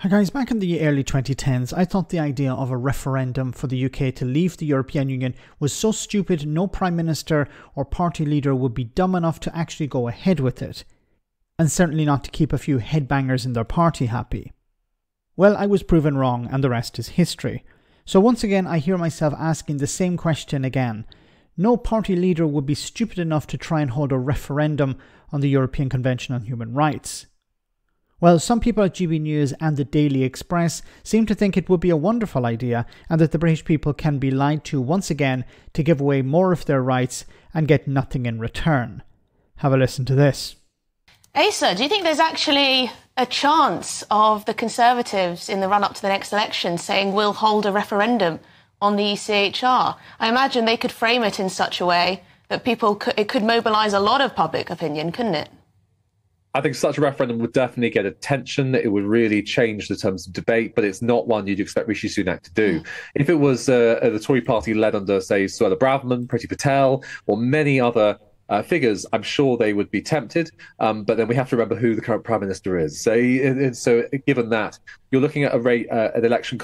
Hi guys, back in the early 2010s, I thought the idea of a referendum for the UK to leave the European Union was so stupid no Prime Minister or party leader would be dumb enough to actually go ahead with it, and certainly not to keep a few headbangers in their party happy. Well, I was proven wrong, and the rest is history. So once again, I hear myself asking the same question again. No party leader would be stupid enough to try and hold a referendum on the European Convention on Human Rights. Well, some people at GB News and the Daily Express seem to think it would be a wonderful idea and that the British people can be lied to once again to give away more of their rights and get nothing in return. Have a listen to this. Asa, do you think there's actually a chance of the Conservatives in the run-up to the next election saying we'll hold a referendum on the ECHR? I imagine they could frame it in such a way that it could mobilise a lot of public opinion, couldn't it? I think such a referendum would definitely get attention. It would really change the terms of debate, but it's not one you'd expect Rishi Sunak to do. If it was the Tory party led under, say, Suella Braverman, Priti Patel, or many other figures, I'm sure they would be tempted. But then we have to remember who the current Prime Minister is. So given that, you're looking at an election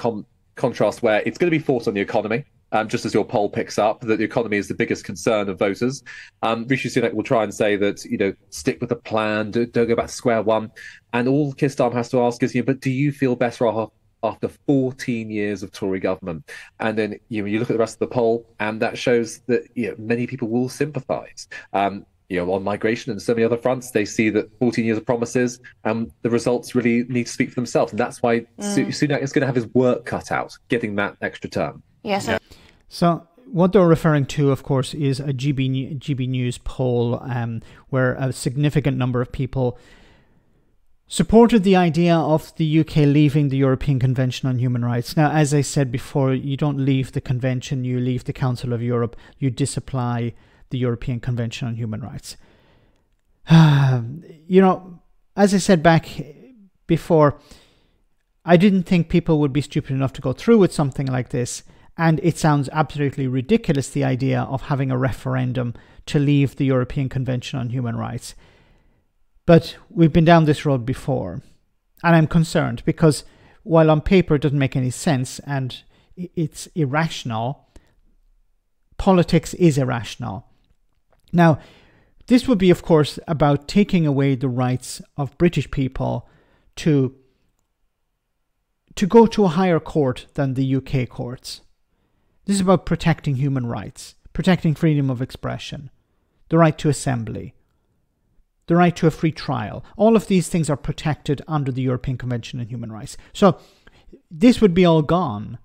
contrast where it's going to be fought on the economy. Just as your poll picks up, that the economy is the biggest concern of voters. Rishi Sunak will try and say that, stick with the plan, don't go back to square one. And all Keir Starmer has to ask is, but do you feel better off after 14 years of Tory government? And then you look at the rest of the poll, and that shows that many people will sympathise. On migration and so many other fronts, they see that 14 years of promises, the results really need to speak for themselves. And that's why Sunak is going to have his work cut out, getting that extra term. Yes. Yeah. So what they're referring to, of course, is a GB News poll where a significant number of people supported the idea of the UK leaving the European Convention on Human Rights. Now, as I said before, you don't leave the convention, you leave the Council of Europe, you disapply the European Convention on Human Rights. As I said back before, I didn't think people would be stupid enough to go through with something like this. And it sounds absolutely ridiculous, the idea of having a referendum to leave the European Convention on Human Rights. But we've been down this road before. And I'm concerned because while on paper it doesn't make any sense and it's irrational, politics is irrational. Now, this would be, of course, about taking away the rights of British people to go to a higher court than the UK courts. This is about protecting human rights, protecting freedom of expression, the right to assembly, the right to a free trial. All of these things are protected under the European Convention on Human Rights. So this would be all gone.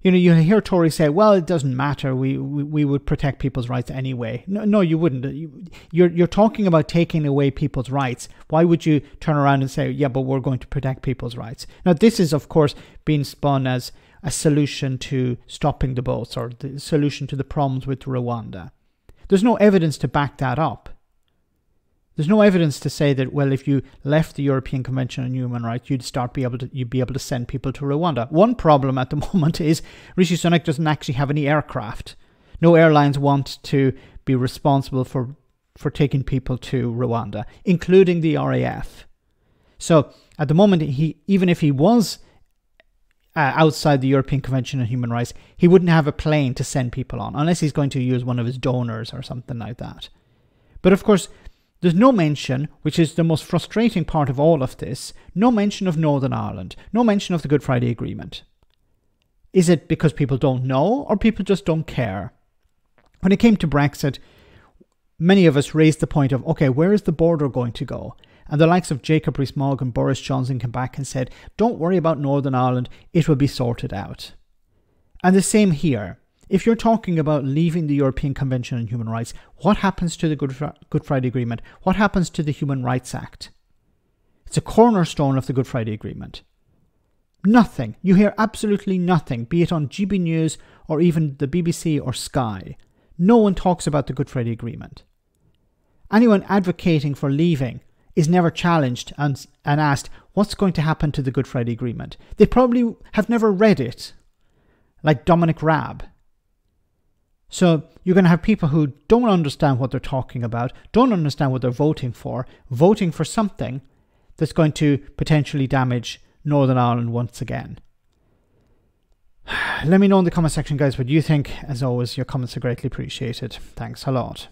You hear Tories say, well, it doesn't matter, we would protect people's rights anyway. No, you wouldn't. You're talking about taking away people's rights. Why would you turn around and say, yeah, but we're going to protect people's rights? Now, this is, of course, being spun as a solution to stopping the boats or the solution to the problems with Rwanda. There's no evidence to back that up. There's no evidence to say that, well, if you left the European Convention on Human Rights, you'd be able to send people to Rwanda. One problem at the moment is Rishi Sunak doesn't actually have any aircraft. No airlines want to be responsible for taking people to Rwanda, including the RAF. So at the moment, even if he was outside the European Convention on Human Rights, he wouldn't have a plane to send people on, unless he's going to use one of his donors or something like that. But of course, there's no mention, which is the most frustrating part of all of this, no mention of Northern Ireland, no mention of the Good Friday Agreement. Is it because people don't know or people just don't care? When it came to Brexit, many of us raised the point of, okay, where is the border going to go? And the likes of Jacob Rees-Mogg and Boris Johnson came back and said, don't worry about Northern Ireland, it will be sorted out. And the same here. If you're talking about leaving the European Convention on Human Rights, what happens to the Good Friday Agreement? What happens to the Human Rights Act? It's a cornerstone of the Good Friday Agreement. Nothing. You hear absolutely nothing, be it on GB News or even the BBC or Sky. No one talks about the Good Friday Agreement. Anyone advocating for leaving is never challenged and asked, what's going to happen to the Good Friday Agreement? They probably have never read it, like Dominic Raab. So you're going to have people who don't understand what they're talking about, don't understand what they're voting for something that's going to potentially damage Northern Ireland once again. Let me know in the comment section, guys, what you think. As always, your comments are greatly appreciated. Thanks a lot.